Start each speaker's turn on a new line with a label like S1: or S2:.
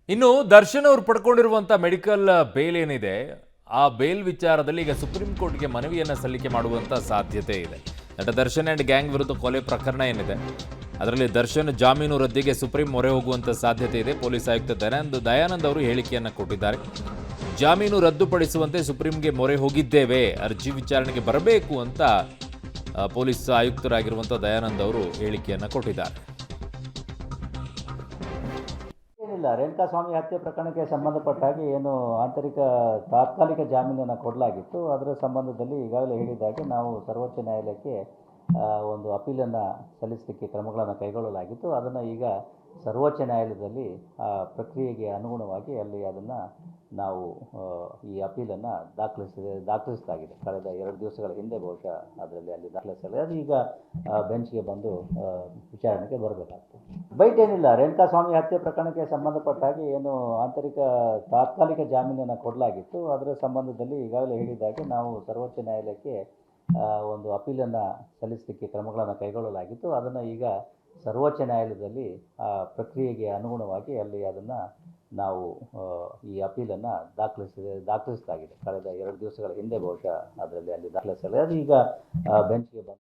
S1: ಇನ್ನು ದರ್ಶನ್ ಅವರು ಪಡ್ಕೊಂಡಿರುವಂಥ medical bale ಏನಿದೆ ಆ ಬೇಲ್ ವಿಚಾರದಲ್ಲಿ ಈಗ ಸುಪ್ರೀಂ ಕೋರ್ಟ್ಗೆ ಮನವಿಯನ್ನು ಸಲ್ಲಿಕೆ ಮಾಡುವಂಥ ಸಾಧ್ಯತೆ ಇದೆ. ನಟ ದರ್ಶನ್ ಆ್ಯಂಡ್ ಗ್ಯಾಂಗ್ ವಿರುದ್ಧ ಕೊಲೆ ಪ್ರಕರಣ ಏನಿದೆ ಅದರಲ್ಲಿ ದರ್ಶನ್ ಜಾಮೀನು ರದ್ದಿಗೆ ಸುಪ್ರೀಂ ಮೊರೆ ಹೋಗುವಂಥ ಸಾಧ್ಯತೆ ಇದೆ. ಪೊಲೀಸ್ ಆಯುಕ್ತ ದಯಾನಂದ್ ಅವರು ಹೇಳಿಕೆಯನ್ನು ಕೊಟ್ಟಿದ್ದಾರೆ. ಜಾಮೀನು ರದ್ದುಪಡಿಸುವಂತೆ ಸುಪ್ರೀಂಗೆ ಮೊರೆ ಹೋಗಿದ್ದೇವೆ, ಅರ್ಜಿ ವಿಚಾರಣೆಗೆ ಬರಬೇಕು ಅಂತ ಪೊಲೀಸ್ ಆಯುಕ್ತರಾಗಿರುವಂಥ ದಯಾನಂದ್ ಅವರು ಹೇಳಿಕೆಯನ್ನು ಕೊಟ್ಟಿದ್ದಾರೆ.
S2: ಏನಿಲ್ಲ, ರೇಣುಕಾಸ್ವಾಮಿ ಹತ್ಯೆ ಪ್ರಕರಣಕ್ಕೆ ಸಂಬಂಧಪಟ್ಟ ಹಾಗೆ ಏನು ಆಂತರಿಕ ತಾತ್ಕಾಲಿಕ ಜಾಮೀನನ್ನು ಕೊಡಲಾಗಿತ್ತು, ಅದರ ಸಂಬಂಧದಲ್ಲಿ ಈಗಾಗಲೇ ಹೇಳಿದಾಗೆ ನಾವು ಸರ್ವೋಚ್ಚ ನ್ಯಾಯಾಲಯಕ್ಕೆ ಒಂದು ಅಪೀಲನ್ನು ಸಲ್ಲಿಸಲಿಕ್ಕೆ ಕ್ರಮಗಳನ್ನು ಕೈಗೊಳ್ಳಲಾಗಿತ್ತು. ಅದನ್ನು ಈಗ ಸರ್ವೋಚ್ಚ ನ್ಯಾಯಾಲಯದಲ್ಲಿ ಪ್ರಕ್ರಿಯೆಗೆ ಅನುಗುಣವಾಗಿ ಅಲ್ಲಿ ಅದನ್ನು ನಾವು ಈ ಅಪೀಲನ್ನು ದಾಖಲಿಸಲಾಗಿದೆ. ಕಳೆದ 2 ದಿವಸಗಳ ಹಿಂದೆ ಬಹುಶಃ ಅದರಲ್ಲಿ ಅಲ್ಲಿ ದಾಖಲಿಸಲಾಗಿದೆ. ಅದು ಈಗ ಬೆಂಚ್ಗೆ ಬಂದು ವಿಚಾರಣೆಗೆ ಬರಬೇಕಾಗ್ತದೆ. ಬೈಟ್ ಏನಿಲ್ಲ, ರೇಣುಕಾಸ್ವಾಮಿ ಹತ್ಯೆ ಪ್ರಕರಣಕ್ಕೆ ಸಂಬಂಧಪಟ್ಟ ಹಾಗೆ ಏನು ಆಂತರಿಕ ತಾತ್ಕಾಲಿಕ ಜಾಮೀನನ್ನು ಕೊಡಲಾಗಿತ್ತು, ಅದರ ಸಂಬಂಧದಲ್ಲಿ ಈಗಾಗಲೇ ಹೇಳಿದಾಗೆ ನಾವು ಸರ್ವೋಚ್ಚ ನ್ಯಾಯಾಲಯಕ್ಕೆ ಒಂದು ಅಪೀಲನ್ನು ಸಲ್ಲಿಸಲಿಕ್ಕೆ ಕ್ರಮಗಳನ್ನು ಕೈಗೊಳ್ಳಲಾಗಿತ್ತು. ಅದನ್ನು ಈಗ ಸರ್ವೋಚ್ಚ ನ್ಯಾಯಾಲಯದಲ್ಲಿ ಪ್ರಕ್ರಿಯೆಗೆ ಅನುಗುಣವಾಗಿ ಅಲ್ಲಿ ಅದನ್ನು ನಾವು ಈ ಅಪೀಲನ್ನು ದಾಖಲಿಸಲಾಗಿದೆ. ಕಳೆದ 2 ದಿವಸಗಳ ಹಿಂದೆ ಬಹುಶಃ ಅದರಲ್ಲಿ ಅಲ್ಲಿ ದಾಖಲಿಸಲಾಗಿದೆ. ಅದು ಈಗ ಬೆಂಚ್ಗೆ ಬಂದು